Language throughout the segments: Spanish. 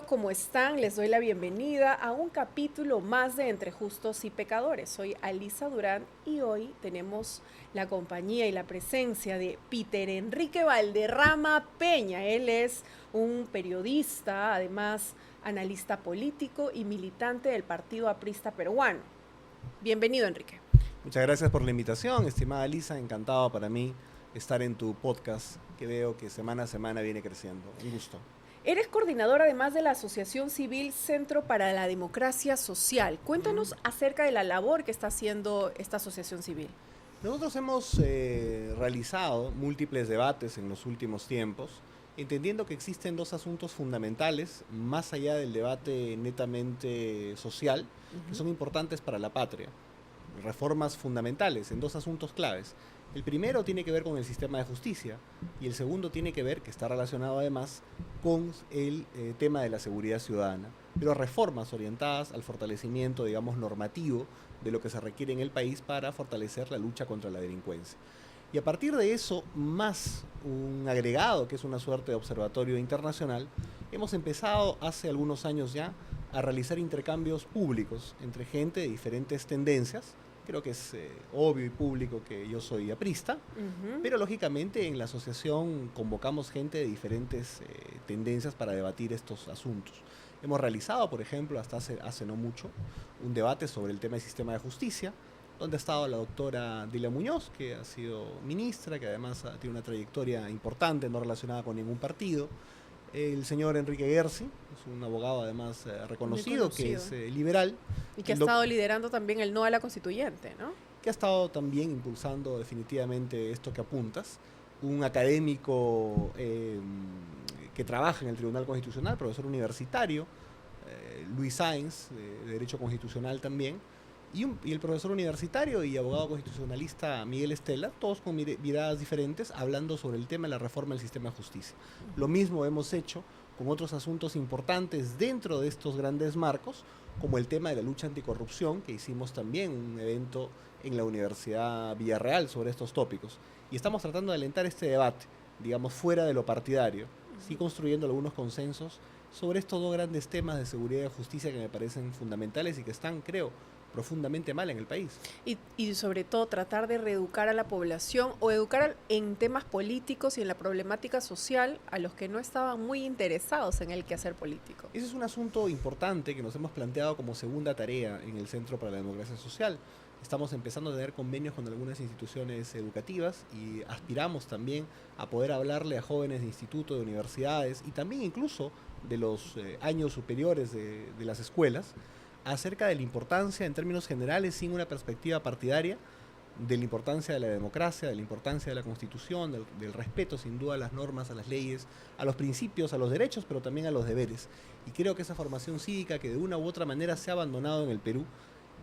¿cómo están? Les doy la bienvenida a un capítulo más de Entre Justos y Pecadores. Soy Alisa Durán y hoy tenemos la compañía y la presencia de Peter Enrique Valderrama Peña. Él es un periodista, además analista político y militante del Partido Aprista Peruano. Bienvenido, Enrique. Muchas gracias por la invitación, estimada Lisa. Encantado para mí estar en tu podcast, que veo que semana a semana viene creciendo. Un gusto. Eres coordinador además de la Asociación Civil Centro para la Democracia Social. Cuéntanos acerca de la labor que está haciendo esta asociación civil. Nosotros hemos realizado múltiples debates en los últimos tiempos, entendiendo que existen dos asuntos fundamentales, más allá del debate netamente social, que son importantes para la patria. Reformas fundamentales en dos asuntos claves. El primero tiene que ver con el sistema de justicia y el segundo tiene que ver, que está relacionado además, con el tema de la seguridad ciudadana, pero reformas orientadas al fortalecimiento, digamos, normativo de lo que se requiere en el país para fortalecer la lucha contra la delincuencia. Y a partir de eso, más un agregado, que es una suerte de observatorio internacional, hemos empezado hace algunos años ya a realizar intercambios públicos entre gente de diferentes tendencias. Creo que es obvio y público que yo soy aprista, pero lógicamente en la asociación convocamos gente de diferentes tendencias para debatir estos asuntos. Hemos realizado, por ejemplo, hasta hace no mucho, un debate sobre el tema del sistema de justicia, donde ha estado la doctora Dilia Muñoz, que ha sido ministra, que además tiene una trayectoria importante, no relacionada con ningún partido. El señor Enrique Gersi, es un abogado además reconocido, que es liberal. Y que ha estado liderando también el no a la constituyente, ¿no? Que ha estado también impulsando definitivamente esto que apuntas. Un académico que trabaja en el Tribunal Constitucional, profesor universitario, Luis Sáenz, de Derecho Constitucional también, y el profesor universitario y abogado constitucionalista Miguel Estela, todos con miradas diferentes, hablando sobre el tema de la reforma del sistema de justicia. Lo mismo hemos hecho con otros asuntos importantes dentro de estos grandes marcos, como el tema de la lucha anticorrupción, que hicimos también un evento en la Universidad Villarreal sobre estos tópicos. Y estamos tratando de alentar este debate, digamos, fuera de lo partidario, sí construyendo algunos consensos sobre estos dos grandes temas de seguridad y justicia que me parecen fundamentales y que están, creo, profundamente mal en el país. Y sobre todo tratar de reeducar a la población o educar en temas políticos y en la problemática social a los que no estaban muy interesados en el quehacer político. Ese es un asunto importante que nos hemos planteado como segunda tarea en el Centro para la Democracia Social. Estamos empezando a tener convenios con algunas instituciones educativas y aspiramos también a poder hablarle a jóvenes de institutos, de universidades y también incluso de los años superiores de las escuelas, acerca de la importancia en términos generales, sin una perspectiva partidaria, de la importancia de la democracia, de la importancia de la Constitución, del respeto sin duda a las normas, a las leyes, a los principios, a los derechos, pero también a los deberes. Y creo que esa formación cívica que de una u otra manera se ha abandonado en el Perú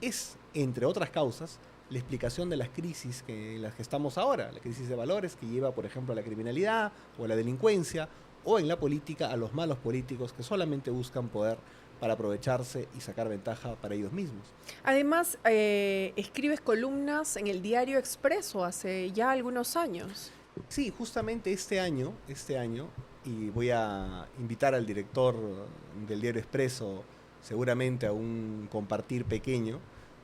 es, entre otras causas, la explicación de las crisis en las que estamos ahora, la crisis de valores que lleva, por ejemplo, a la criminalidad o a la delincuencia, o en la política a los malos políticos que solamente buscan poder para aprovecharse y sacar ventaja para ellos mismos. Además, escribes columnas en el diario Expreso hace ya algunos años. Sí, justamente este año, y voy a invitar al director del diario Expreso seguramente a un compartir pequeño,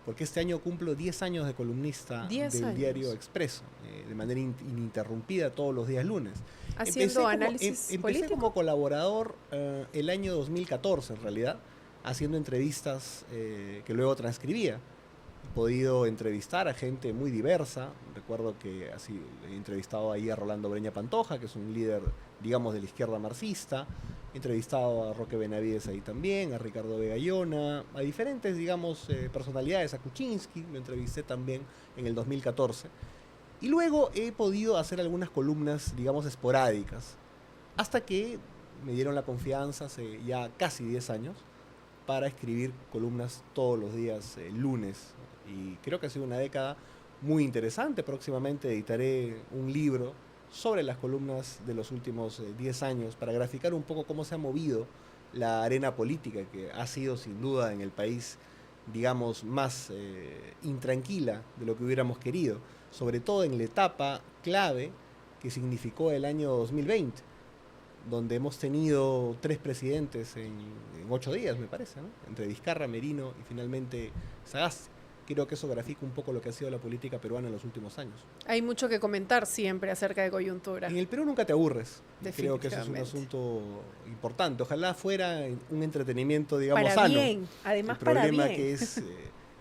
porque este año cumplo 10 años de columnista del diario Expreso, de manera ininterrumpida todos los días lunes. Haciendo análisis político. Empecé como colaborador el año 2014 en realidad, haciendo entrevistas que luego transcribía. He podido entrevistar a gente muy diversa. Recuerdo que así he entrevistado ahí a Rolando Breña Pantoja, que es un líder, digamos, de la izquierda marxista. He entrevistado a Roque Benavides ahí también, a Ricardo Vegallona, a diferentes, digamos, personalidades, a Kuczynski, lo entrevisté también en el 2014. Y luego he podido hacer algunas columnas, digamos, esporádicas, hasta que me dieron la confianza hace ya casi 10 años para escribir columnas todos los días lunes. Y creo que ha sido una década muy interesante. Próximamente editaré un libro sobre las columnas de los últimos 10 años para graficar un poco cómo se ha movido la arena política, que ha sido sin duda en el país, digamos, más intranquila de lo que hubiéramos querido, sobre todo en la etapa clave que significó el año 2020. donde hemos tenido 3 presidentes en 8 días, me parece, ¿no? Entre Vizcarra, Merino y finalmente Sagasti. Creo que eso grafica un poco lo que ha sido la política peruana en los últimos años. Hay mucho que comentar siempre acerca de coyuntura. En el Perú nunca te aburres. Creo que eso es un Definitivamente. asunto importante. Ojalá fuera un entretenimiento, digamos, Para sano. bien, además El para problema bien. que es,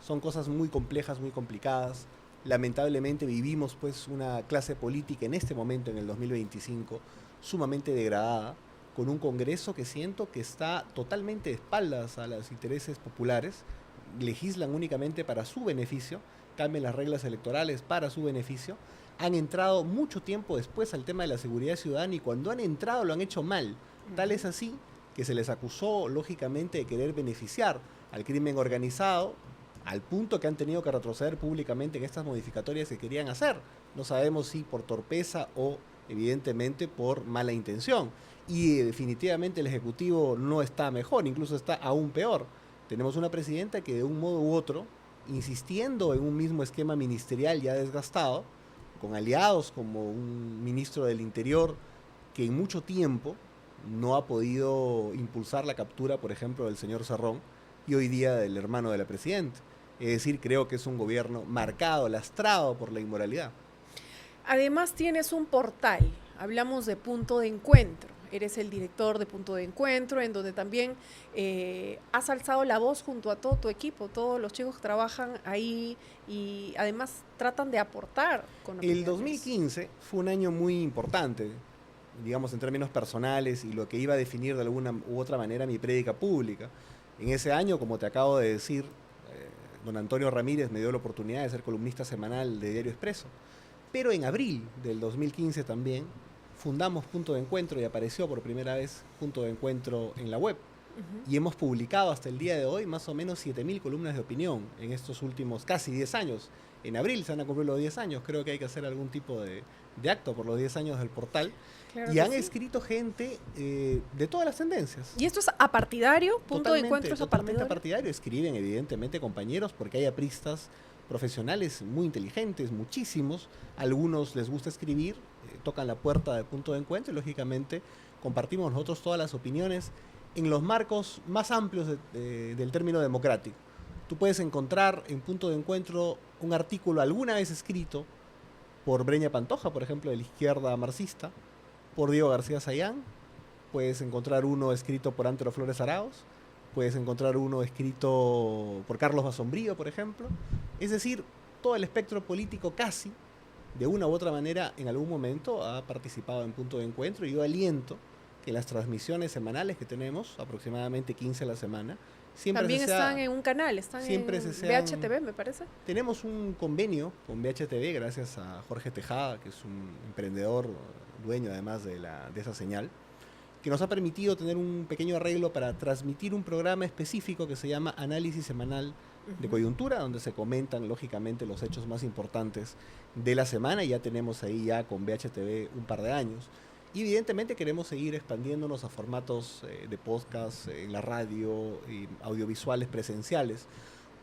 son cosas muy complejas, muy complicadas. Lamentablemente vivimos pues una clase política en este momento, en el 2025, sumamente degradada, con un Congreso que siento que está totalmente de espaldas a los intereses populares, legislan únicamente para su beneficio, cambian las reglas electorales para su beneficio, han entrado mucho tiempo después al tema de la seguridad ciudadana y cuando han entrado lo han hecho mal. Tal es así que se les acusó lógicamente de querer beneficiar al crimen organizado, al punto que han tenido que retroceder públicamente en estas modificatorias que querían hacer. No sabemos si por torpeza o evidentemente por mala intención. Y definitivamente el Ejecutivo no está mejor, incluso está aún peor. Tenemos una presidenta que de un modo u otro, insistiendo en un mismo esquema ministerial ya desgastado, con aliados como un ministro del Interior que en mucho tiempo no ha podido impulsar la captura, por ejemplo, del señor Cerrón y hoy día del hermano de la presidenta. Es decir, creo que es un gobierno marcado, lastrado por la inmoralidad. Además tienes un portal, hablamos de Punto de Encuentro, eres el director de Punto de Encuentro, en donde también has alzado la voz junto a todo tu equipo, todos los chicos que trabajan ahí y además tratan de aportar con El opiniones. 2015 fue un año muy importante, digamos en términos personales y lo que iba a definir de alguna u otra manera mi prédica pública. En ese año, como te acabo de decir, don Antonio Ramírez me dio la oportunidad de ser columnista semanal de Diario Expreso. Pero en abril del 2015 también fundamos Punto de Encuentro y apareció por primera vez Punto de Encuentro en la web. Y hemos publicado hasta el día de hoy más o menos 7.000 columnas de opinión en estos últimos casi 10 años. En abril se van a cumplir los 10 años. Creo que hay que hacer algún tipo de acto por los 10 años del portal. Claro Y que han sí. escrito gente de todas las tendencias. ¿Y esto es apartidario? ¿Punto de Encuentro es Totalmente apartidario? partidario. Escriben evidentemente compañeros porque hay apristas profesionales muy inteligentes, muchísimos. Algunos les gusta escribir, tocan la puerta de Punto de Encuentro y lógicamente compartimos nosotros todas las opiniones en los marcos más amplios del término democrático. Tú puedes encontrar en Punto de Encuentro un artículo alguna vez escrito por Breña Pantoja, por ejemplo, de la izquierda marxista, por Diego García Sayán, puedes encontrar uno escrito por Antero Flores Arauz, puedes encontrar uno escrito por Carlos Basombrío, por ejemplo. Es decir, todo el espectro político casi, de una u otra manera, en algún momento ha participado en Punto de Encuentro y yo aliento que las transmisiones semanales que tenemos, aproximadamente 15 a la semana, siempre También se sea- están en un canal, están siempre en se sean- VHTV, me parece. Tenemos un convenio con VHTV gracias a Jorge Tejada, que es un emprendedor, dueño además de esa señal, que nos ha permitido tener un pequeño arreglo para transmitir un programa específico que se llama Análisis Semanal de Coyuntura, donde se comentan lógicamente los hechos más importantes de la semana y ya tenemos ahí ya con VHTV un par de años. Y evidentemente queremos seguir expandiéndonos a formatos de podcast, en la radio, y audiovisuales presenciales,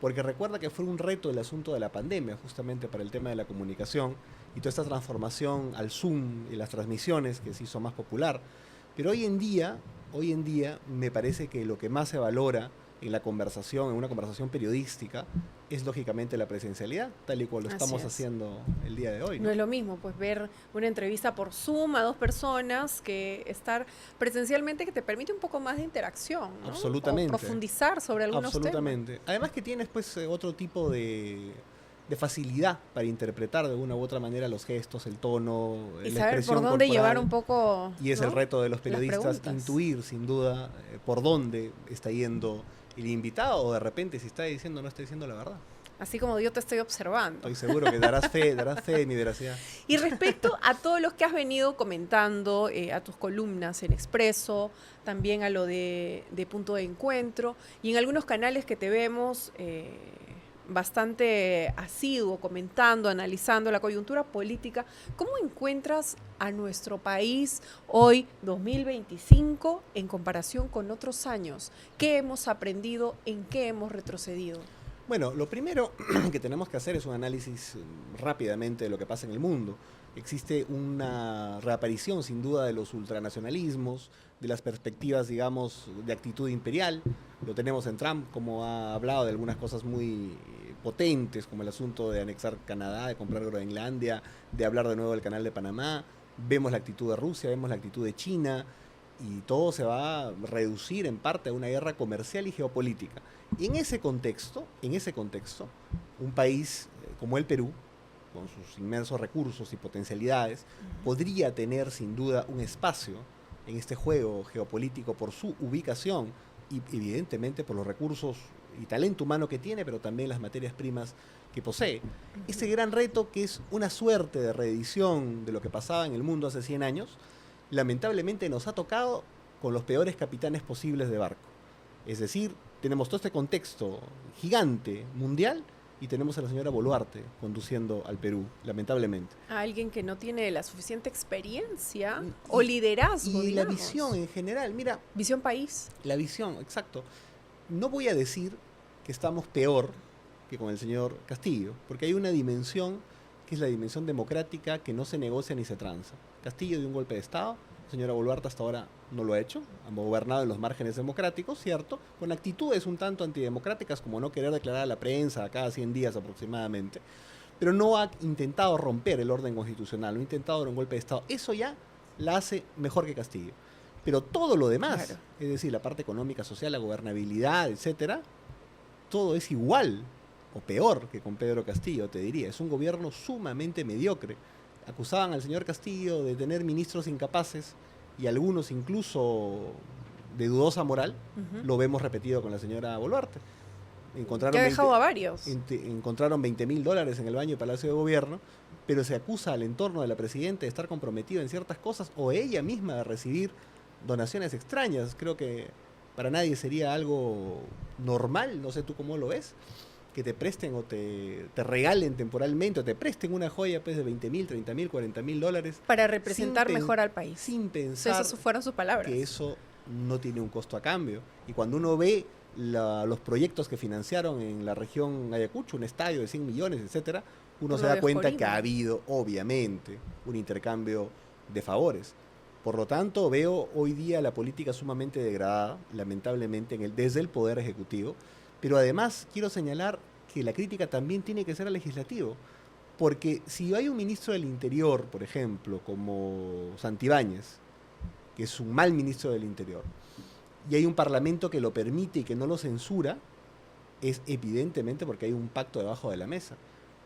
porque recuerda que fue un reto el asunto de la pandemia, justamente para el tema de la comunicación y toda esta transformación al Zoom y las transmisiones que se hizo más popular. Pero hoy en día me parece que lo que más se valora en la conversación, en una conversación periodística, es lógicamente la presencialidad, tal y cual lo Así estamos es. haciendo el día de hoy, No ¿no? es lo mismo, pues ver una entrevista por Zoom a dos personas que estar presencialmente, que te permite un poco más de interacción, ¿no? Absolutamente. O profundizar sobre algunos Absolutamente. Además que tienes pues otro tipo de facilidad para interpretar de una u otra manera los gestos, el tono, temas. Y la saber expresión por dónde corporal. llevar un poco. Y es ¿no? el reto de los Las periodistas preguntas. intuir, sin duda, por dónde está yendo el invitado o de repente si está diciendo o no está diciendo la verdad. Así como yo te estoy observando. Estoy seguro que darás fe de mi veracidad. Y respecto a todos los que has venido comentando, a tus columnas en Expreso, también a lo de Punto de Encuentro, y en algunos canales que te vemos bastante asiduo, comentando, analizando la coyuntura política, ¿cómo encuentras a nuestro país hoy, 2025, en comparación con otros años? ¿Qué hemos aprendido? ¿En qué hemos retrocedido? Bueno, lo primero que tenemos que hacer es un análisis rápidamente de lo que pasa en el mundo. Existe una reaparición sin duda de los ultranacionalismos, de las perspectivas, digamos, de actitud imperial. Lo tenemos en Trump, como ha hablado de algunas cosas muy potentes, como el asunto de anexar Canadá, de comprar Groenlandia, de hablar de nuevo del Canal de Panamá. Vemos la actitud de Rusia, vemos la actitud de China, y todo se va a reducir en parte a una guerra comercial y geopolítica. En ese contexto, un país como el Perú, con sus inmensos recursos y potencialidades, podría tener sin duda un espacio en este juego geopolítico por su ubicación y evidentemente por los recursos y talento humano que tiene, pero también las materias primas que posee. Ese gran reto, que es una suerte de reedición de lo que pasaba en el mundo hace 100 años, lamentablemente nos ha tocado con los peores capitanes posibles de barco. Es decir, tenemos todo este contexto gigante mundial y tenemos a la señora Boluarte conduciendo al Perú, lamentablemente. A alguien que no tiene la suficiente experiencia o liderazgo, Y digamos. la visión en general, mira. Visión país. La visión, exacto. No voy a decir que estamos peor que con el señor Castillo, porque hay una dimensión que es la dimensión democrática que no se negocia ni se tranza. Castillo dio un golpe de Estado, la señora Boluarte hasta ahora no lo ha hecho, ha gobernado en los márgenes democráticos, cierto, con actitudes un tanto antidemocráticas como no querer declarar a la prensa cada 100 días aproximadamente, pero no ha intentado romper el orden constitucional, no ha intentado dar un golpe de Estado. Eso ya la hace mejor que Castillo. Pero todo lo demás, claro, es decir, la parte económica, social, la gobernabilidad, etcétera, todo es igual o peor que con Pedro Castillo, te diría. Es un gobierno sumamente mediocre. Acusaban al señor Castillo de tener ministros incapaces y algunos incluso de dudosa moral. Lo vemos repetido con la señora Boluarte. Que ha dejado a varios. Encontraron $20,000 en el baño del Palacio de Gobierno, pero se acusa al entorno de la presidenta de estar comprometido en ciertas cosas o ella misma de recibir donaciones extrañas. Creo que para nadie sería algo normal, no sé tú cómo lo ves, que te presten o te regalen temporalmente o te presten una joya pues, de 20,000, 30,000, 40,000 dólares. Para representar mejor al país. Sin pensar esas fueron sus palabras. Que eso no tiene un costo a cambio. Y cuando uno ve los proyectos que financiaron en la región Ayacucho, un estadio de 100 millones, etcétera, uno se da cuenta que ha habido, obviamente, un intercambio de favores. Por lo tanto, veo hoy día la política sumamente degradada, lamentablemente, desde el Poder Ejecutivo. Pero además quiero señalar que la crítica también tiene que ser al legislativo. Porque si hay un ministro del Interior, por ejemplo, como Santibáñez, que es un mal ministro del Interior, y hay un parlamento que lo permite y que no lo censura, es evidentemente porque hay un pacto debajo de la mesa.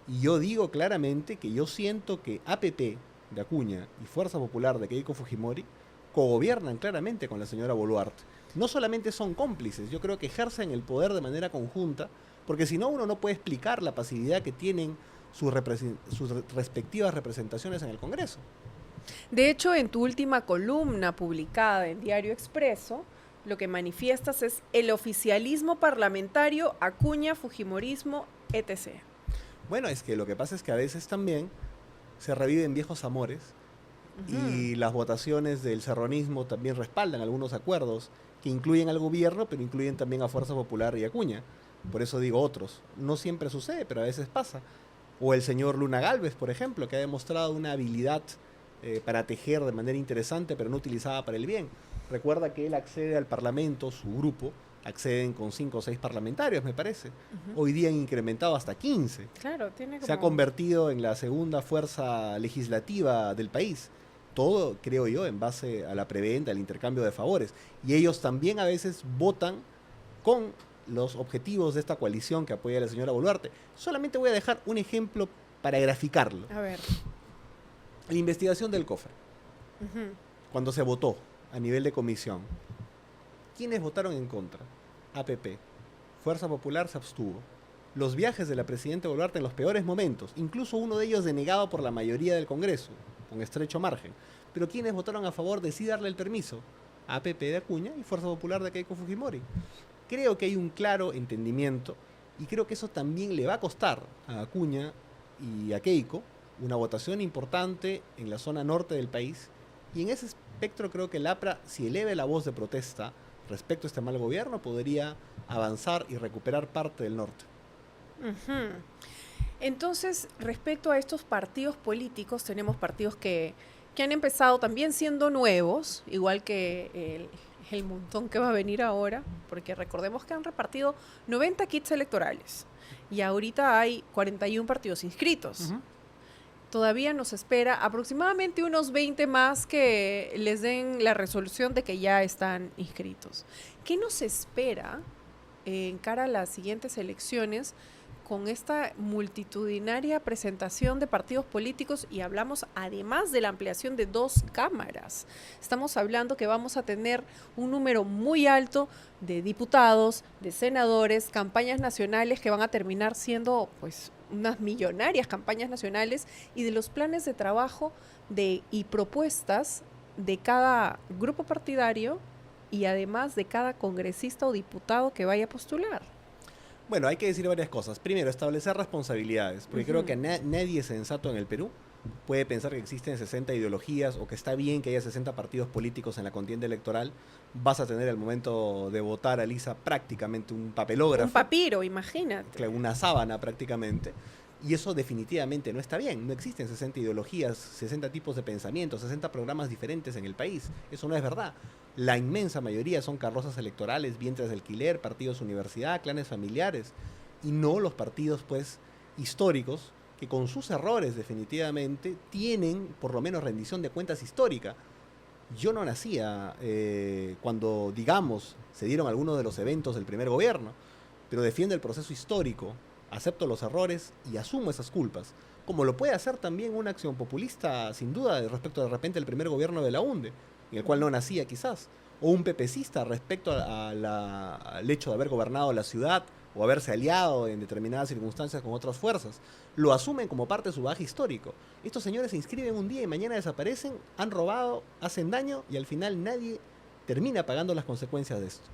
Y yo digo claramente que yo siento que APP de Acuña y Fuerza Popular de Keiko Fujimori cogobiernan claramente con la señora Boluarte. No solamente son cómplices, yo creo que ejercen el poder de manera conjunta, porque si no uno no puede explicar la pasividad que tienen sus respectivas representaciones en el Congreso. De hecho, en tu última columna publicada en Diario Expreso, lo que manifiestas es el oficialismo parlamentario, Acuña, Fujimorismo, etc. Bueno, es que lo que pasa es que a veces también se reviven viejos amores y las votaciones del serronismo también respaldan algunos acuerdos que incluyen al gobierno, pero incluyen también a Fuerza Popular y Acuña. Por eso digo otros. No siempre sucede, pero a veces pasa. O el señor Luna Gálvez, por ejemplo, que ha demostrado una habilidad para tejer de manera interesante, pero no utilizada para el bien. Recuerda que él accede al Parlamento, su grupo, acceden con 5 o 6 parlamentarios, me parece. Hoy día han incrementado hasta 15. Claro, tiene como... Se ha convertido en la segunda fuerza legislativa del país. Todo, creo yo, en base a la preventa, al intercambio de favores. Y ellos también a veces votan con los objetivos de esta coalición que apoya a la señora Boluarte. Solamente voy a dejar un ejemplo para graficarlo. A ver. La investigación del cofre. Cuando se votó a nivel de comisión, ¿quiénes votaron en contra? APP. Fuerza Popular se abstuvo. Los viajes de la presidenta Boluarte en los peores momentos, incluso uno de ellos denegado por la mayoría del Congreso, con estrecho margen. Pero ¿quiénes votaron a favor de sí darle el permiso? APP de Acuña y Fuerza Popular de Keiko Fujimori. Creo que hay un claro entendimiento y creo que eso también le va a costar a Acuña y a Keiko una votación importante en la zona norte del país. Y en ese espectro creo que el APRA, si eleve la voz de protesta respecto a este mal gobierno, podría avanzar y recuperar parte del norte. Ujú. Entonces, respecto a estos partidos políticos, tenemos partidos que han empezado también siendo nuevos, igual que el montón que va a venir ahora, porque recordemos que han repartido 90 kits electorales y ahorita hay 41 partidos inscritos. Ujú. Todavía nos espera aproximadamente unos 20 más que les den la resolución de que ya están inscritos. ¿Qué nos espera en cara a las siguientes elecciones con esta multitudinaria presentación de partidos políticos? Y hablamos además de la ampliación de 2 cámaras. Estamos hablando que vamos a tener un número muy alto de diputados, de senadores, campañas nacionales que van a terminar siendo pues unas millonarias campañas nacionales, y de los planes de trabajo y propuestas de cada grupo partidario y además de cada congresista o diputado que vaya a postular. Bueno, hay que decir varias cosas. Primero, establecer responsabilidades, porque creo que nadie sensato en el Perú puede pensar que existen 60 ideologías o que está bien que haya 60 partidos políticos en la contienda electoral. Vas a tener al momento de votar, Alisa, prácticamente un papelógrafo. Un papiro, imagínate. Una sábana prácticamente. Y eso definitivamente no está bien. No existen 60 ideologías, 60 tipos de pensamientos, 60 programas diferentes en el país. Eso no es verdad. La inmensa mayoría son carrozas electorales, vientres de alquiler, partidos universidad, clanes familiares. Y no los partidos, pues, históricos, que con sus errores definitivamente tienen por lo menos rendición de cuentas histórica. Yo no nacía cuando, digamos, se dieron algunos de los eventos del primer gobierno, pero defiendo el proceso histórico, acepto los errores y asumo esas culpas, como lo puede hacer también una acción populista, sin duda, respecto de repente al primer gobierno de la UNDE, en el cual no nacía quizás, o un pepecista respecto al hecho de haber gobernado la ciudad o haberse aliado en determinadas circunstancias con otras fuerzas. Lo asumen como parte de su bagaje histórico. Estos señores se inscriben un día y mañana desaparecen, han robado, hacen daño y al final nadie termina pagando las consecuencias de esto.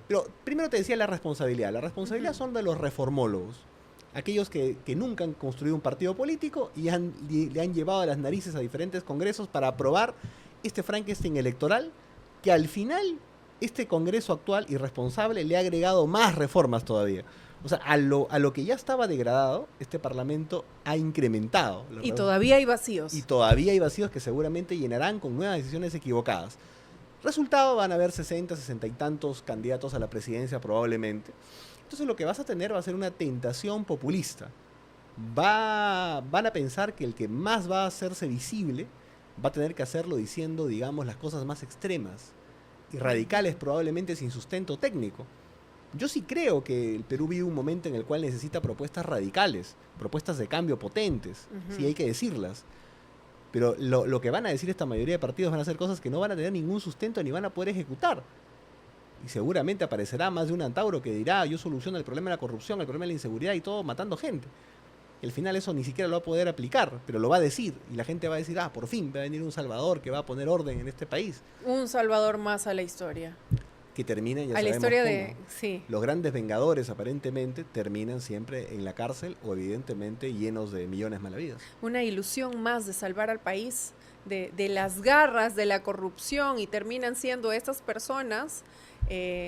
Pero primero te decía la responsabilidad. La responsabilidad son de los reformólogos, aquellos que nunca han construido un partido político y le han llevado a las narices a diferentes congresos para aprobar este Frankenstein electoral, que al final este Congreso actual irresponsable le ha agregado más reformas todavía. O sea, a lo que ya estaba degradado, este Parlamento ha incrementado. Y todavía hay vacíos. Y todavía hay vacíos que seguramente llenarán con nuevas decisiones equivocadas. Resultado, van a haber 60, 60 y tantos candidatos a la presidencia probablemente. Entonces lo que vas a tener va a ser una tentación populista. Van a pensar que el que más va a hacerse visible va a tener que hacerlo diciendo, digamos, las cosas más extremas y radicales, probablemente sin sustento técnico. Yo sí creo que el Perú vive un momento en el cual necesita propuestas radicales, propuestas de cambio potentes, sí hay que decirlas. Pero lo que van a decir esta mayoría de partidos van a ser cosas que no van a tener ningún sustento ni van a poder ejecutar. Y seguramente aparecerá más de un antauro que dirá, yo soluciono el problema de la corrupción, el problema de la inseguridad y todo matando gente. Y al final eso ni siquiera lo va a poder aplicar, pero lo va a decir. Y la gente va a decir, por fin va a venir un salvador que va a poner orden en este país. Un salvador más a la historia. Que termina, ya a la sabemos historia cómo. de... Sí. Los grandes vengadores aparentemente terminan siempre en la cárcel o evidentemente llenos de millones malavidas. Una ilusión más de salvar al país de las garras de la corrupción, y terminan siendo estas personas,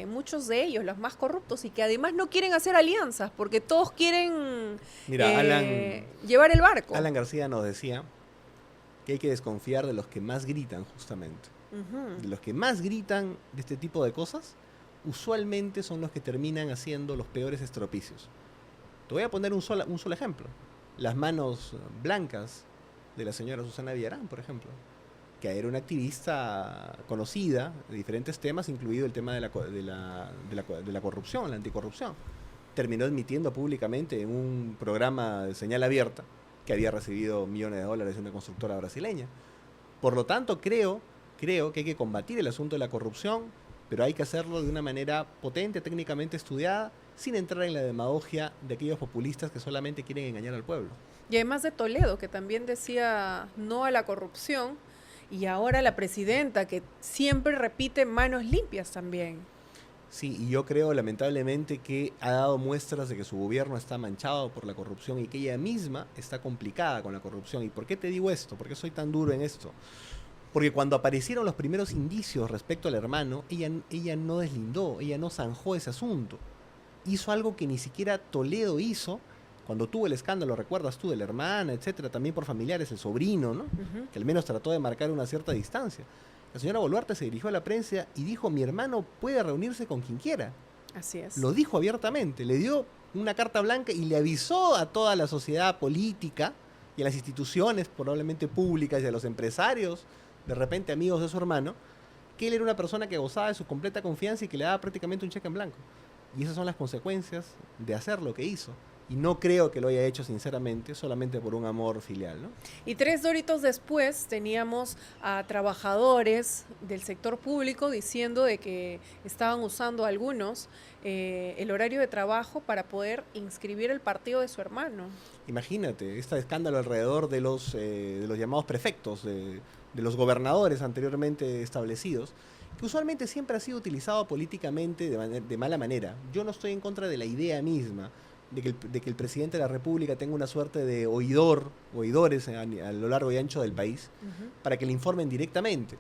muchos de ellos los más corruptos, y que además no quieren hacer alianzas porque todos quieren llevar el barco. Alan García nos decía que hay que desconfiar de los que más gritan, justamente. De los que más gritan de este tipo de cosas, usualmente son los que terminan haciendo los peores estropicios. Te voy a poner un solo ejemplo. Las manos blancas de la señora Susana Villarán, por ejemplo, que era una activista conocida de diferentes temas, incluido el tema de la corrupción, la anticorrupción. Terminó admitiendo públicamente en un programa de señal abierta que había recibido millones de dólares de una constructora brasileña. Por lo tanto, creo que hay que combatir el asunto de la corrupción, pero hay que hacerlo de una manera potente, técnicamente estudiada, sin entrar en la demagogia de aquellos populistas que solamente quieren engañar al pueblo. Y además de Toledo, que también decía no a la corrupción, y ahora la presidenta, que siempre repite manos limpias también. Sí, y yo creo lamentablemente que ha dado muestras de que su gobierno está manchado por la corrupción y que ella misma está complicada con la corrupción. ¿Y por qué te digo esto? ¿Por qué soy tan duro en esto? Porque cuando aparecieron los primeros indicios respecto al hermano, ella no deslindó, ella no zanjó ese asunto. Hizo algo que ni siquiera Toledo hizo Cuando tuvo el escándalo, recuerdas tú, de la hermana, etcétera, también por familiares, el sobrino, ¿no? Que al menos trató de marcar una cierta distancia. La señora Boluarte se dirigió a la prensa y dijo: mi hermano puede reunirse con quien quiera. Así es. Lo dijo abiertamente, le dio una carta blanca y le avisó a toda la sociedad política y a las instituciones probablemente públicas y a los empresarios, de repente amigos de su hermano, que él era una persona que gozaba de su completa confianza y que le daba prácticamente un cheque en blanco. Y esas son las consecuencias de hacer lo que hizo. Y no creo que lo haya hecho sinceramente, solamente por un amor filial, ¿no? Y 3 doritos después teníamos a trabajadores del sector público diciendo de que estaban usando algunos el horario de trabajo para poder inscribir el partido de su hermano. Imagínate, este escándalo alrededor de los llamados prefectos, de los gobernadores anteriormente establecidos, que usualmente siempre ha sido utilizado políticamente de mala manera. Yo no estoy en contra de la idea misma de que el presidente de la República tenga una suerte de oidores a lo largo y ancho del país, para que le informen directamente.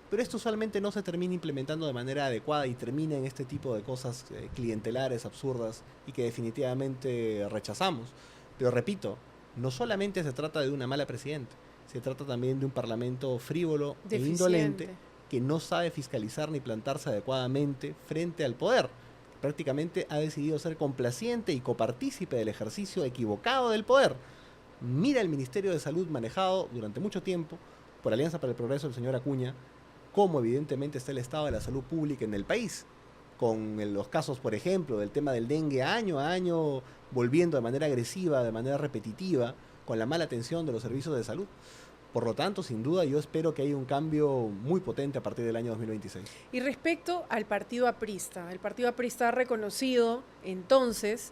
Pero esto usualmente no se termina implementando de manera adecuada y termina en este tipo de cosas clientelares, absurdas, y que definitivamente rechazamos. Pero repito, no solamente se trata de una mala presidenta, se trata también de un parlamento frívolo e indolente que no sabe fiscalizar ni plantarse adecuadamente frente al poder. Prácticamente ha decidido ser complaciente y copartícipe del ejercicio equivocado del poder. Mira el Ministerio de Salud manejado durante mucho tiempo por Alianza para el Progreso del señor Acuña, cómo evidentemente está el estado de la salud pública en el país, con los casos, por ejemplo, del tema del dengue año a año, volviendo de manera agresiva, de manera repetitiva, con la mala atención de los servicios de salud. Por lo tanto, sin duda, yo espero que haya un cambio muy potente a partir del año 2026. Y respecto al partido aprista, el partido aprista ha reconocido entonces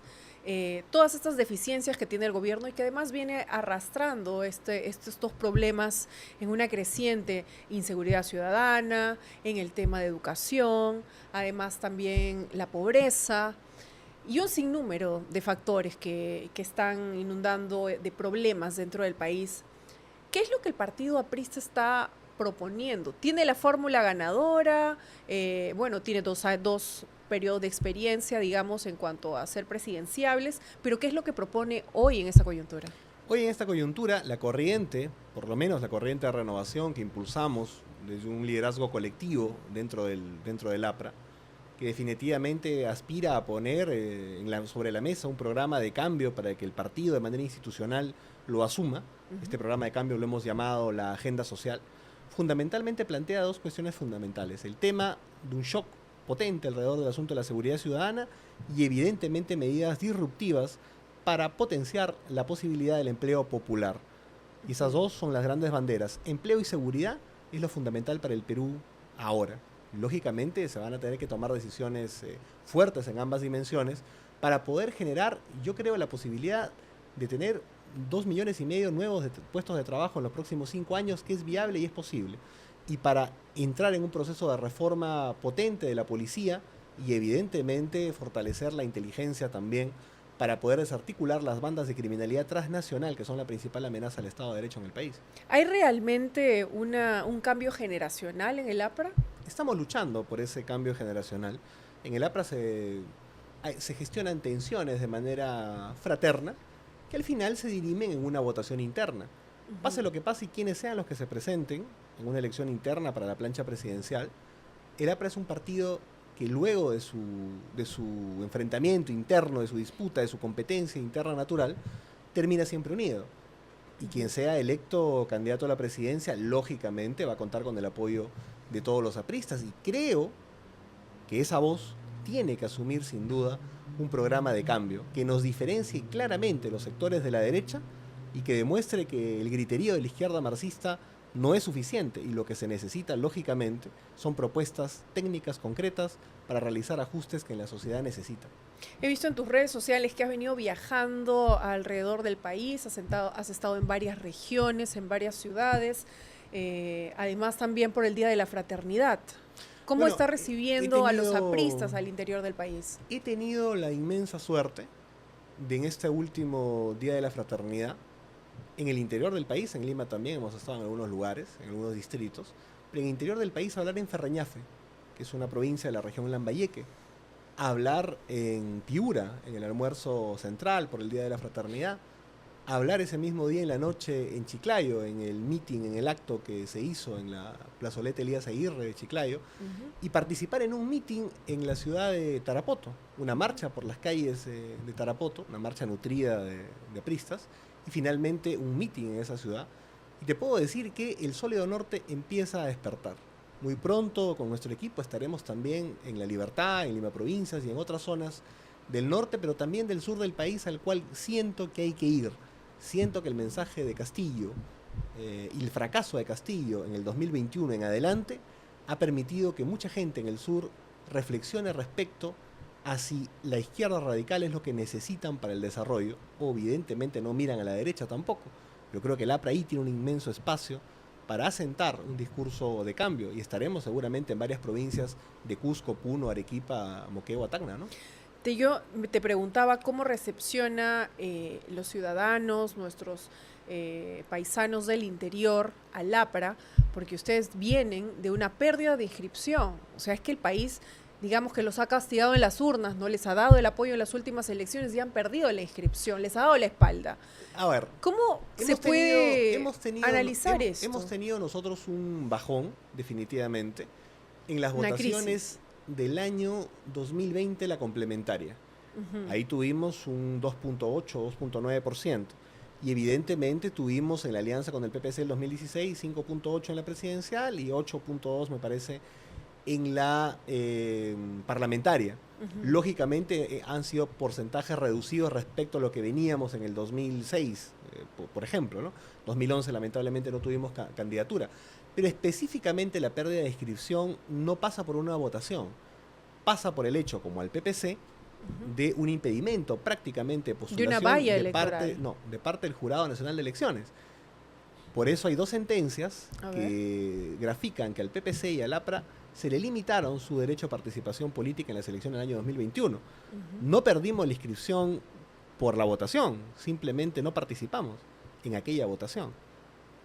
todas estas deficiencias que tiene el gobierno y que además viene arrastrando estos problemas en una creciente inseguridad ciudadana, en el tema de educación, además también la pobreza y un sinnúmero de factores que están inundando de problemas dentro del país. ¿Qué es lo que el partido aprista está proponiendo? ¿Tiene la fórmula ganadora? Tiene dos periodos de experiencia, digamos, en cuanto a ser presidenciables, pero ¿qué es lo que propone hoy en esta coyuntura? Hoy en esta coyuntura, la corriente, por lo menos la corriente de renovación que impulsamos desde un liderazgo colectivo dentro del APRA, que definitivamente aspira a poner sobre la mesa un programa de cambio para que el partido de manera institucional lo asuma. Este programa de cambio lo hemos llamado la Agenda Social. Fundamentalmente plantea dos cuestiones fundamentales: el tema de un shock potente alrededor del asunto de la seguridad ciudadana y evidentemente medidas disruptivas para potenciar la posibilidad del empleo popular. Y esas dos son las grandes banderas. Empleo y seguridad es lo fundamental para el Perú ahora. Lógicamente se van a tener que tomar decisiones fuertes en ambas dimensiones para poder generar, yo creo, la posibilidad de tener 2,5 millones nuevos de puestos de trabajo en los próximos 5 años, que es viable y es posible. Y para entrar en un proceso de reforma potente de la policía y evidentemente fortalecer la inteligencia también para poder desarticular las bandas de criminalidad transnacional, que son la principal amenaza al Estado de Derecho en el país. ¿Hay realmente un cambio generacional en el APRA? Estamos luchando por ese cambio generacional. En el APRA se gestionan tensiones de manera fraterna, que al final se dirimen en una votación interna. Pase lo que pase y quienes sean los que se presenten en una elección interna para la plancha presidencial, el APRA es un partido que luego de su enfrentamiento interno, de su disputa, de su competencia interna natural, termina siempre unido. Y quien sea electo candidato a la presidencia, lógicamente va a contar con el apoyo de todos los apristas. Y creo que esa voz tiene que asumir sin duda un programa de cambio que nos diferencie claramente los sectores de la derecha y que demuestre que el griterío de la izquierda marxista no es suficiente y lo que se necesita, lógicamente, son propuestas técnicas concretas para realizar ajustes que la sociedad necesita. He visto en tus redes sociales que has venido viajando alrededor del país, has estado en varias regiones, en varias ciudades, además también por el Día de la Fraternidad. ¿Cómo está recibiendo a los apristas al interior del país? He tenido la inmensa suerte de, en este último Día de la Fraternidad, en el interior del país, en Lima también hemos estado en algunos lugares, en algunos distritos, pero en el interior del país hablar en Ferreñafe, que es una provincia de la región Lambayeque, hablar en Piura, en el almuerzo central por el Día de la Fraternidad, hablar ese mismo día en la noche en Chiclayo, en el meeting, en el acto que se hizo en la plazoleta Elías Aguirre de Chiclayo, y participar en un meeting en la ciudad de Tarapoto, una marcha por las calles de Tarapoto, una marcha nutrida de apristas, y finalmente un meeting en esa ciudad. Y te puedo decir que el Sólido Norte empieza a despertar. Muy pronto con nuestro equipo estaremos también en La Libertad, en Lima Provincias y en otras zonas del norte, pero también del sur del país, al cual siento que hay que ir. Siento que el mensaje de Castillo y el fracaso de Castillo en el 2021 en adelante ha permitido que mucha gente en el sur reflexione respecto a si la izquierda radical es lo que necesitan para el desarrollo, o evidentemente no miran a la derecha tampoco. Yo creo que el APRA ahí tiene un inmenso espacio para asentar un discurso de cambio, y estaremos seguramente en varias provincias de Cusco, Puno, Arequipa, Moquegua, Tacna, ¿no? Yo te preguntaba cómo recepciona los ciudadanos, nuestros paisanos del interior al APRA, porque ustedes vienen de una pérdida de inscripción. O sea, es que el país, digamos que los ha castigado en las urnas, no les ha dado el apoyo en las últimas elecciones y han perdido la inscripción, les ha dado la espalda. A ver, ¿Cómo se puede analizar esto? esto? Hemos tenido nosotros un bajón, definitivamente, en las Una votaciones crisis del año 2020, la complementaria. Ahí tuvimos un 2.8, 2.9%. Y evidentemente tuvimos en la alianza con el PPC el 2016 5.8 en la presidencial y 8.2 me parece en la parlamentaria. Lógicamente han sido porcentajes reducidos respecto a lo que veníamos en el 2006, por ejemplo, ¿no? 2011 lamentablemente no tuvimos candidatura. Pero específicamente la pérdida de inscripción no pasa por una votación, pasa por el hecho, como al PPC, de un impedimento prácticamente de postulación de una valla electoral. De parte del Jurado Nacional de Elecciones. Por eso hay dos sentencias que grafican que al PPC y al APRA se le limitaron su derecho a participación política en las elecciones del año 2021. No perdimos la inscripción por la votación, simplemente no participamos en aquella votación.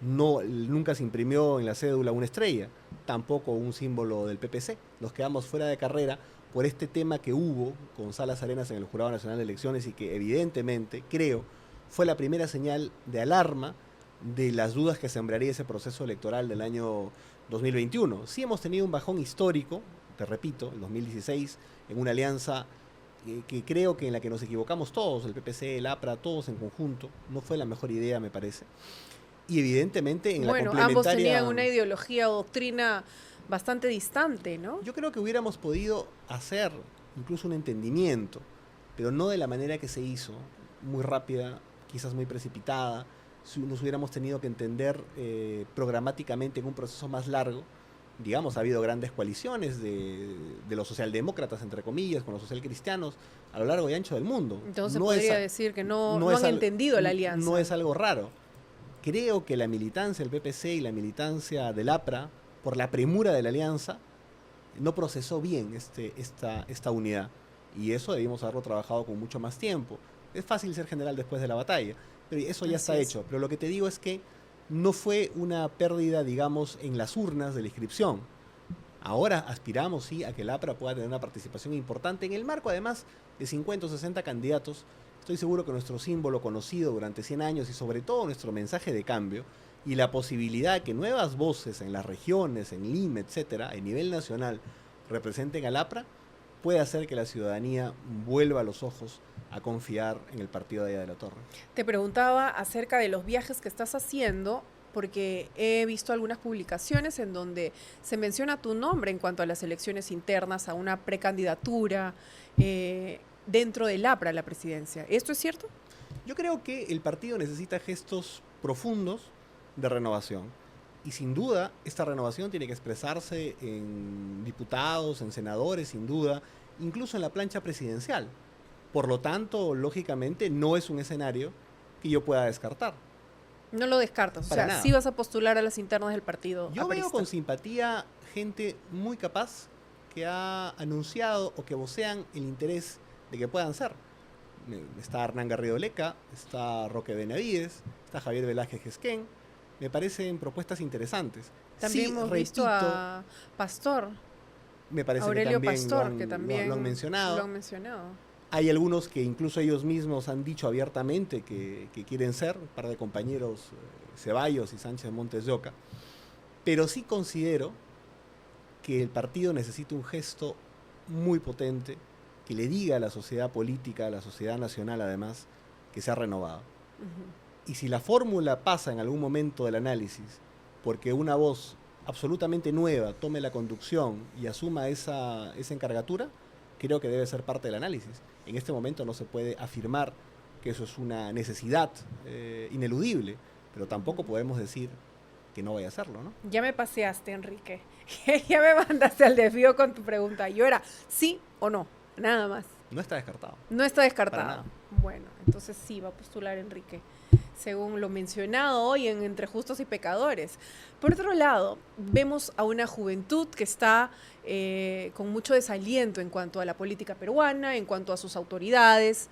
Nunca se imprimió en la cédula una estrella, tampoco un símbolo del PPC. Nos quedamos fuera de carrera por este tema que hubo con Salas Arenas en el Jurado Nacional de Elecciones y que evidentemente, creo, fue la primera señal de alarma de las dudas que sembraría ese proceso electoral del año 2021. Sí hemos tenido un bajón histórico, te repito, en 2016, en una alianza que creo que en la que nos equivocamos todos, el PPC, el APRA, todos en conjunto. No fue la mejor idea, me parece. Y evidentemente en la complementaria... ambos tenían una ideología o doctrina bastante distante, ¿no? Yo creo que hubiéramos podido hacer incluso un entendimiento, pero no de la manera que se hizo, muy rápida, quizás muy precipitada. Nos hubiéramos tenido que entender programáticamente en un proceso más largo. Digamos, ha habido grandes coaliciones de los socialdemócratas, entre comillas, con los socialcristianos a lo largo y ancho del mundo. Entonces podría decir que no han entendido la alianza. No es algo raro. Creo que la militancia del PPC y la militancia del APRA, por la premura de la alianza, no procesó bien esta unidad. Y eso debimos haberlo trabajado con mucho más tiempo. Es fácil ser general después de la batalla, pero eso ya está hecho. Pero lo que te digo es que no fue una pérdida, digamos, en las urnas de la inscripción. Ahora aspiramos, sí, a que el APRA pueda tener una participación importante en el marco, además, de 50 o 60 candidatos. Estoy seguro que nuestro símbolo conocido durante 100 años y sobre todo nuestro mensaje de cambio y la posibilidad de que nuevas voces en las regiones, en Lima, etcétera, a nivel nacional, representen al APRA, puede hacer que la ciudadanía vuelva los ojos a confiar en el partido de allá de la Torre. Te preguntaba acerca de los viajes que estás haciendo, porque he visto algunas publicaciones en donde se menciona tu nombre en cuanto a las elecciones internas, a una precandidatura dentro del APRA a la presidencia. ¿Esto es cierto? Yo creo que el partido necesita gestos profundos de renovación. Y sin duda, esta renovación tiene que expresarse en diputados, en senadores, sin duda, incluso en la plancha presidencial. Por lo tanto, lógicamente, no es un escenario que yo pueda descartar. No lo descartas, o sea, sí vas a postular a las internas del partido. Yo veo con simpatía gente muy capaz que ha anunciado o que vocean el interés de que puedan ser. Está Hernán Garrido Leca, está Roque Benavides, está Javier Velázquez Gesquén. Me parecen propuestas interesantes. También hemos visto a Pastor. me parece Aurelio que también Pastor, que también lo han mencionado. lo han mencionado. Hay algunos que incluso ellos mismos han dicho abiertamente que quieren ser, un par de compañeros, Ceballos y Sánchez Montes de Oca, pero sí considero que el partido necesita un gesto muy potente que le diga a la sociedad política, a la sociedad nacional además, que se ha renovado. Y si la fórmula pasa en algún momento del análisis porque una voz absolutamente nueva tome la conducción y asuma esa encargatura, creo que debe ser parte del análisis. En este momento no se puede afirmar que eso es una necesidad ineludible, pero tampoco podemos decir que no vaya a hacerlo, ¿no? Ya me paseaste, Enrique. Ya me mandaste al desvío con tu pregunta. Yo era sí o no, nada más. No está descartado. No está Para descartado. nada. Bueno, entonces sí, va a postular Enrique, según lo mencionado hoy en Entre Justos y Pecadores. Por otro lado, vemos a una juventud que está con mucho desaliento en cuanto a la política peruana, en cuanto a sus autoridades,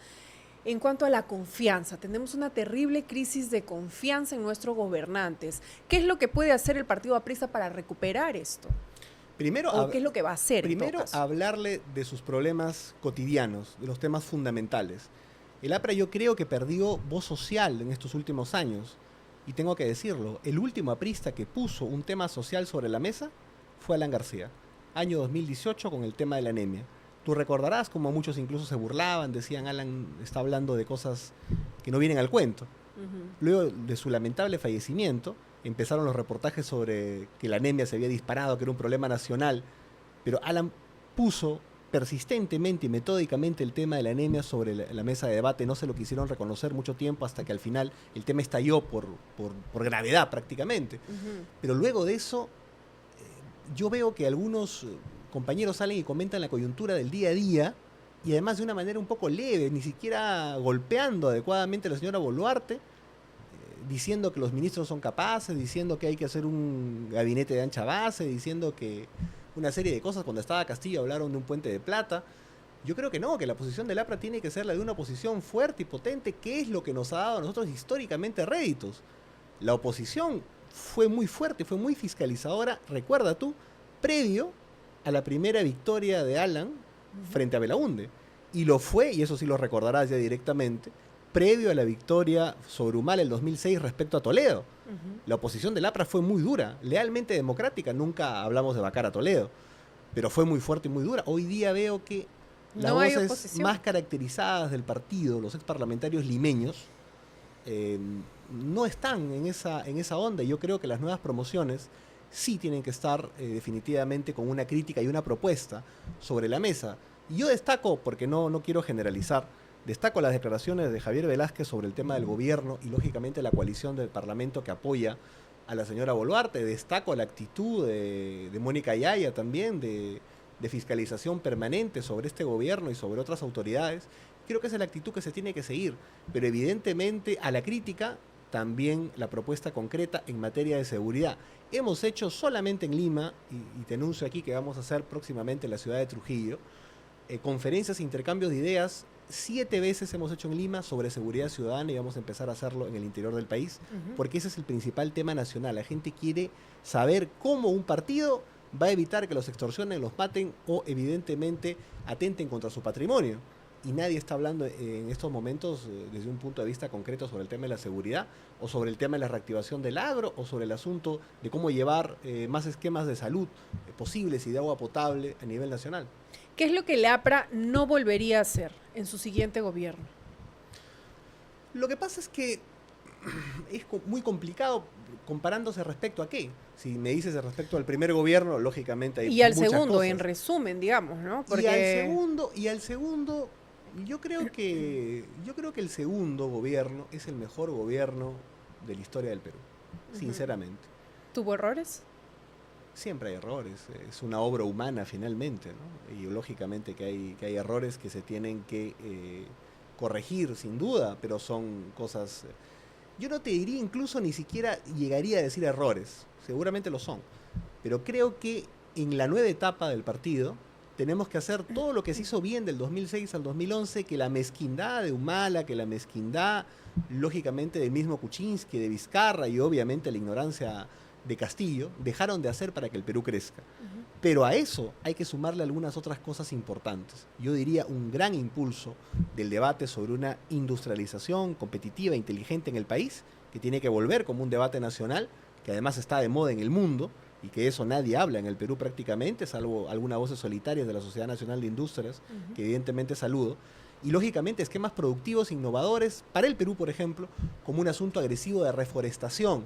en cuanto a la confianza. Tenemos una terrible crisis de confianza en nuestros gobernantes. ¿Qué es lo que puede hacer el Partido Aprista para recuperar esto? Primero, ¿O qué es lo que va a hacer? primero hablarle de sus problemas cotidianos, de los temas fundamentales. El APRA yo creo que perdió voz social en estos últimos años. Y tengo que decirlo, el último aprista que puso un tema social sobre la mesa fue Alan García, año 2018 con el tema de la anemia. Tú recordarás como muchos incluso se burlaban, decían Alan está hablando de cosas que no vienen al cuento. Luego de su lamentable fallecimiento, empezaron los reportajes sobre que la anemia se había disparado, que era un problema nacional, pero Alan puso persistentemente y metódicamente el tema de la anemia sobre la mesa de debate. No se lo quisieron reconocer mucho tiempo hasta que al final el tema estalló por gravedad prácticamente. Pero luego de eso, yo veo que algunos compañeros salen y comentan la coyuntura del día a día y además de una manera un poco leve, ni siquiera golpeando adecuadamente a la señora Boluarte, diciendo que los ministros son capaces, diciendo que hay que hacer un gabinete de ancha base, diciendo que una serie de cosas. Cuando estaba Castillo hablaron de un puente de plata. Yo creo que no, que la posición del APRA tiene que ser la de una oposición fuerte y potente, que es lo que nos ha dado a nosotros históricamente réditos. La oposición fue muy fuerte, fue muy fiscalizadora, recuerda tú, previo a la primera victoria de Alan frente a Belaúnde. Y lo fue, y eso sí lo recordarás ya directamente, previo a la victoria sobre Humala el 2006 respecto a Toledo. La oposición del APRA fue muy dura, lealmente democrática, nunca hablamos de vacar a Toledo, pero fue muy fuerte y muy dura. Hoy día veo que las voces más caracterizadas del partido, los ex parlamentarios limeños, no están en esa onda. Yo creo que las nuevas promociones sí tienen que estar definitivamente con una crítica y una propuesta sobre la mesa. Y yo destaco, porque no quiero generalizar, destaco las declaraciones de Javier Velázquez sobre el tema del gobierno y lógicamente la coalición del Parlamento que apoya a la señora Boluarte. Destaco la actitud de Mónica Yaya también de fiscalización permanente sobre este gobierno y sobre otras autoridades. Creo que esa es la actitud que se tiene que seguir, pero evidentemente a la crítica también la propuesta concreta en materia de seguridad. Hemos hecho solamente en Lima, y te anuncio aquí que vamos a hacer próximamente en la ciudad de Trujillo, conferencias e intercambios de ideas. 7 veces hemos hecho en Lima sobre seguridad ciudadana y vamos a empezar a hacerlo en el interior del país, porque ese es el principal tema nacional. La gente quiere saber cómo un partido va a evitar que los extorsionen, los maten o evidentemente atenten contra su patrimonio. Y nadie está hablando en estos momentos desde un punto de vista concreto sobre el tema de la seguridad o sobre el tema de la reactivación del agro o sobre el asunto de cómo llevar más esquemas de salud posibles y de agua potable a nivel nacional. ¿Qué es lo que el APRA no volvería a hacer en su siguiente gobierno? Lo que pasa es que es muy complicado comparándose respecto a qué. Si me dices respecto al primer gobierno, lógicamente hay muchas cosas. Y al segundo, en resumen, digamos, ¿no? Porque... Y al segundo, yo creo que el segundo gobierno es el mejor gobierno de la historia del Perú, sinceramente. ¿Tuvo errores? Siempre hay errores, es una obra humana finalmente, ¿no? Y lógicamente que hay errores que se tienen que corregir sin duda, pero son cosas... Yo no te diría incluso, ni siquiera llegaría a decir errores, seguramente lo son, pero creo que en la nueva etapa del partido tenemos que hacer todo lo que se hizo bien del 2006 al 2011, que la mezquindad de Humala, que la mezquindad lógicamente del mismo Kuczynski, de Vizcarra y obviamente la ignorancia de Castillo, dejaron de hacer para que el Perú crezca. Pero a eso hay que sumarle algunas otras cosas importantes. Yo diría un gran impulso del debate sobre una industrialización competitiva e inteligente en el país, que tiene que volver como un debate nacional, que además está de moda en el mundo, y que eso nadie habla en el Perú prácticamente, salvo algunas voces solitarias de la Sociedad Nacional de Industrias, que evidentemente saludo. Y lógicamente esquemas productivos innovadores para el Perú, por ejemplo, como un asunto agresivo de reforestación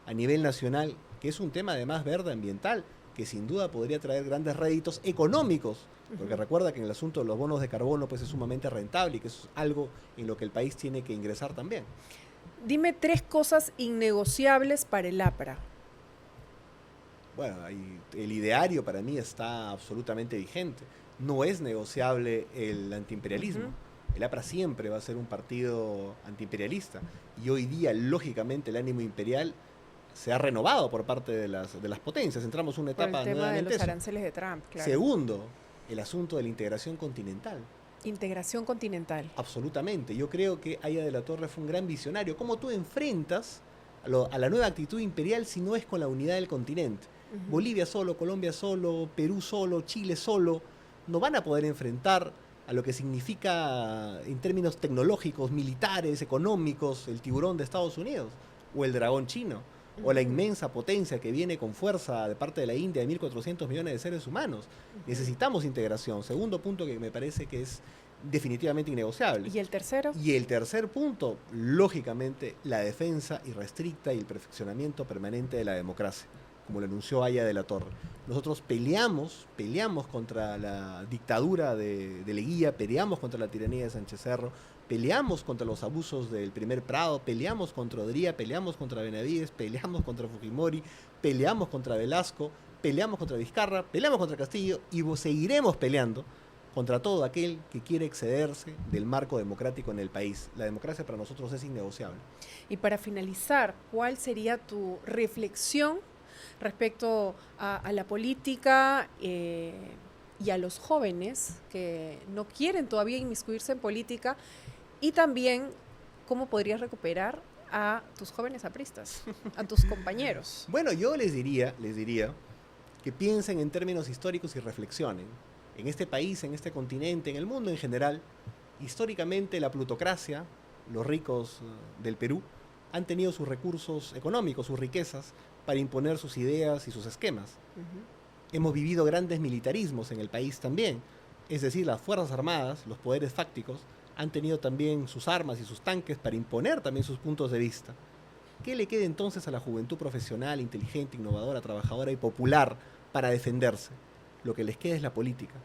a nivel nacional, que es un tema además verde ambiental, que sin duda podría traer grandes réditos económicos, porque recuerda que en el asunto de los bonos de carbono pues es sumamente rentable y que eso es algo en lo que el país tiene que ingresar también. Dime 3 cosas innegociables para el APRA. Bueno, el ideario para mí está absolutamente vigente. No es negociable el antiimperialismo. El APRA siempre va a ser un partido antiimperialista y hoy día, lógicamente, el ánimo imperial se ha renovado por parte de las potencias. Entramos en una etapa Por el tema nuevamente de los eso. aranceles de Trump, claro. Segundo, el asunto de la integración continental. Integración continental. Absolutamente. Yo creo que Haya de la Torre fue un gran visionario. ¿Cómo tú enfrentas a la nueva actitud imperial si no es con la unidad del continente? Bolivia solo, Colombia solo, Perú solo, Chile solo, no van a poder enfrentar a lo que significa en términos tecnológicos, militares, económicos, el tiburón de Estados Unidos o el dragón chino. O la inmensa potencia que viene con fuerza de parte de la India de 1.400 millones de seres humanos. Necesitamos integración. Segundo punto que me parece que es definitivamente innegociable. ¿Y el tercero? Y el tercer punto, lógicamente, la defensa irrestricta y el perfeccionamiento permanente de la democracia, como lo anunció Haya de la Torre. Nosotros peleamos contra la dictadura de Leguía, peleamos contra la tiranía de Sánchez Cerro, peleamos contra los abusos del primer Prado, peleamos contra Odría, peleamos contra Benavides, peleamos contra Fujimori, peleamos contra Velasco, peleamos contra Vizcarra, peleamos contra Castillo y seguiremos peleando contra todo aquel que quiere excederse del marco democrático en el país. La democracia para nosotros es innegociable. Y para finalizar, ¿cuál sería tu reflexión respecto a la política y a los jóvenes que no quieren todavía inmiscuirse en política? Y también, ¿cómo podrías recuperar a tus jóvenes apristas, a tus compañeros? Bueno, yo les diría que piensen en términos históricos y reflexionen. En este país, en este continente, en el mundo en general, históricamente la plutocracia, los ricos del Perú, han tenido sus recursos económicos, sus riquezas, para imponer sus ideas y sus esquemas. Hemos vivido grandes militarismos en el país también, es decir, las Fuerzas Armadas, los poderes fácticos, han tenido también sus armas y sus tanques para imponer también sus puntos de vista. ¿Qué le queda entonces a la juventud profesional, inteligente, innovadora, trabajadora y popular para defenderse? Lo que les queda es la política.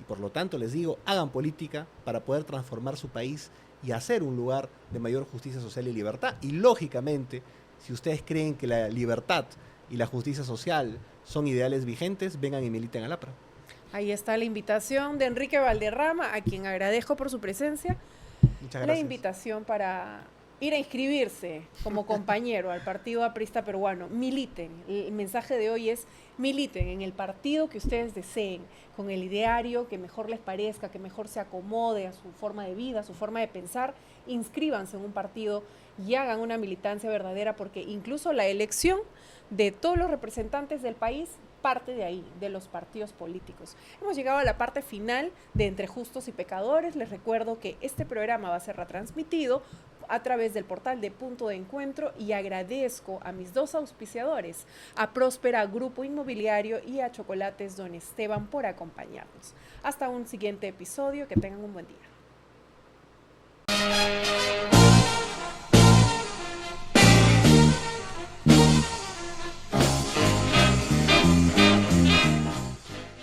Y por lo tanto les digo, hagan política para poder transformar su país y hacer un lugar de mayor justicia social y libertad. Y lógicamente, si ustedes creen que la libertad y la justicia social son ideales vigentes, vengan y militen al APRA. Ahí está la invitación de Enrique Valderrama, a quien agradezco por su presencia. Muchas gracias. La invitación para ir a inscribirse como compañero al Partido Aprista Peruano. Militen. El mensaje de hoy es: militen en el partido que ustedes deseen, con el ideario que mejor les parezca, que mejor se acomode a su forma de vida, a su forma de pensar. Inscríbanse en un partido y hagan una militancia verdadera, porque incluso la elección de todos los representantes del país parte de ahí, de los partidos políticos. Hemos llegado a la parte final de Entre Justos y Pecadores. Les recuerdo que este programa va a ser retransmitido a través del portal de Punto de Encuentro, y agradezco a mis 2 auspiciadores, a Próspera Grupo Inmobiliario y a Chocolates Don Esteban, por acompañarnos. Hasta un siguiente episodio, que tengan un buen día.